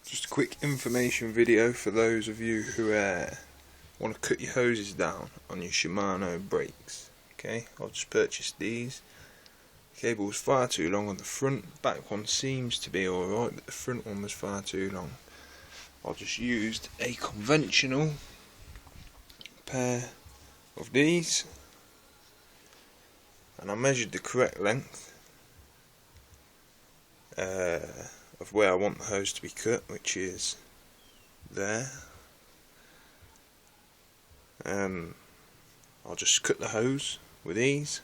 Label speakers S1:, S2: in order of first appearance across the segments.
S1: Just a quick information video for those of you who want to cut your hoses down on your Shimano brakes. Okay, I've just purchased these. The cable was far too long on the front. Back one seems to be alright, but the front one was far too long. I just used a conventional pair of these, and I measured the correct length of where I want the hose to be cut, which is there. I'll just cut the hose with ease.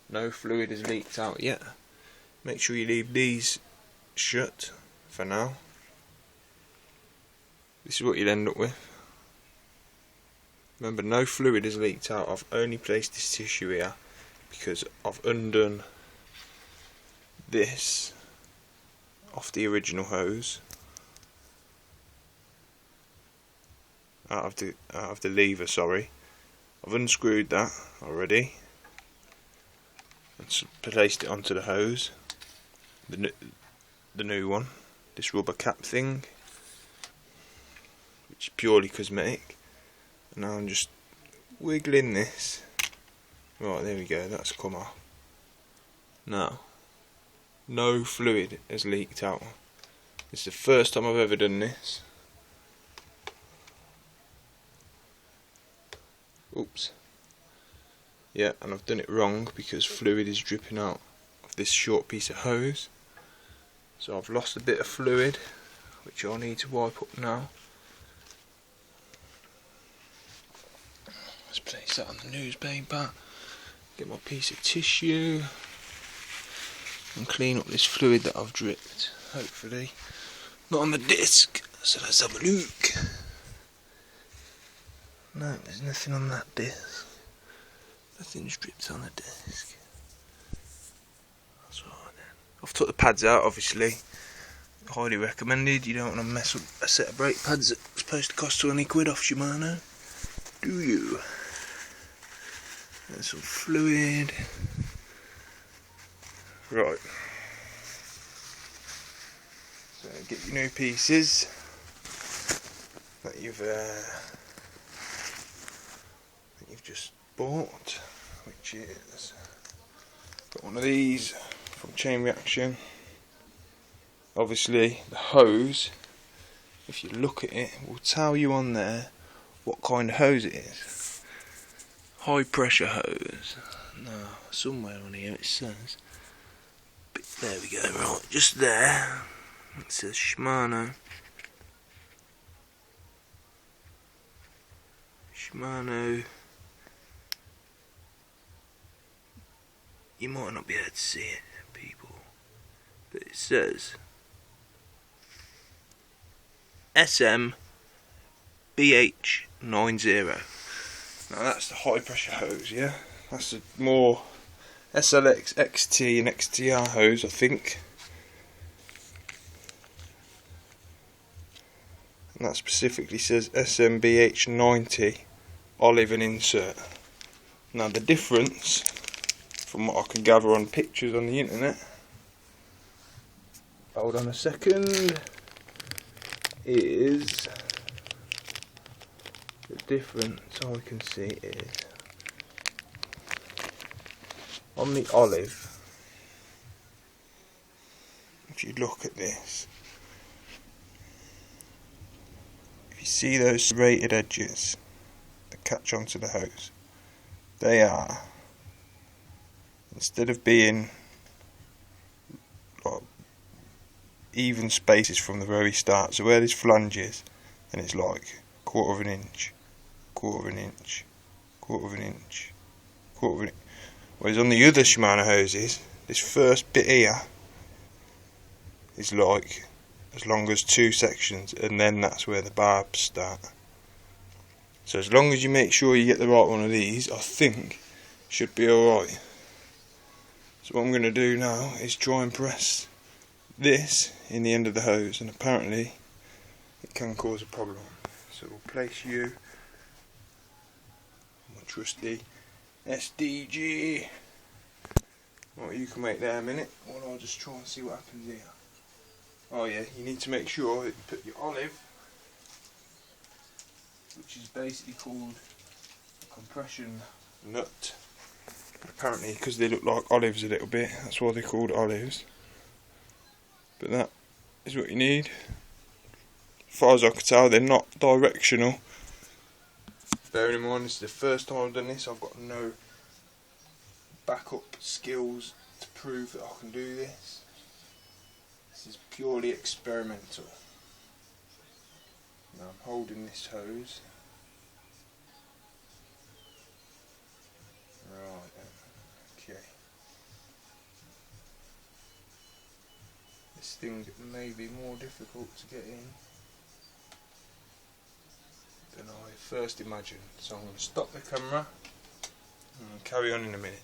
S1: No fluid has leaked out yet. Make sure you leave these shut for now. This is what you'll end up with. Remember, no fluid has leaked out. I've only placed this tissue here because I've undone this off the original hose, out of the lever, sorry. I've unscrewed that already and placed it onto the hose, the new one, this rubber cap thing, which is purely cosmetic. And now I'm just wiggling this. Right, there we go, that's come off. Now, no fluid has leaked out. This is the first time I've ever done this. Oops. Yeah, and I've done it wrong because fluid is dripping out of this short piece of hose. So I've lost a bit of fluid, which I'll need to wipe up now. Let's place that on the newspaper. Get my piece of tissue and clean up this fluid that I've dripped. Hopefully not on the disc. So let's have a look. No, there's nothing on that disc. Nothing's dripped on the disc. That's alright then. I've took the pads out, obviously. Highly recommended. You don't want to mess up a set of brake pads that's supposed to cost 20 quid off Shimano, do you? There's some fluid. Right. So get your new pieces that you've just bought, which is got one of these from Chain Reaction. Obviously the hose, if you look at it, will tell you on there what kind of hose it is. High pressure hose. No, somewhere on here it says. There we go, right, just there. It says Shimano. Shimano. You might not be able to see it, people, but it says SM BH90. Now that's the high pressure hose, yeah? That's the more SLX, XT and XTR hose, I think. And that specifically says SMBH90 olive and insert. Now the difference, from what I can gather on pictures on the internet, hold on a second, is the difference I can see is on the olive. If you look at this, if you see those serrated edges that catch onto the hose, they are, instead of being like even spaces from the very start, so where this flange is, and it's like quarter of an inch, quarter of an inch, quarter of an inch, quarter of an inch. Whereas on the other Shimano hoses, this first bit here is like as long as 2 sections, and then that's where the barbs start. So as long as you make sure you get the right one of these, I think should be alright. So what I'm going to do now is try and press this in the end of the hose, and apparently it can cause a problem. So we'll place you, my trusty SDG. Right, you can wait there a minute while I'll just try and see what happens here. Oh yeah, you need to make sure that you put your olive, which is basically called a compression nut. Apparently, because they look like olives a little bit, that's why they're called olives. But that is what you need. As far as I can tell, they're not directional. Bearing in mind, this is the first time I've done this. I've got no backup skills to prove that I can do this. This is purely experimental. Now I'm holding this hose. Right then, okay. This thing may be more difficult to get in than I first imagined. So I'm going to stop the camera and carry on in a minute.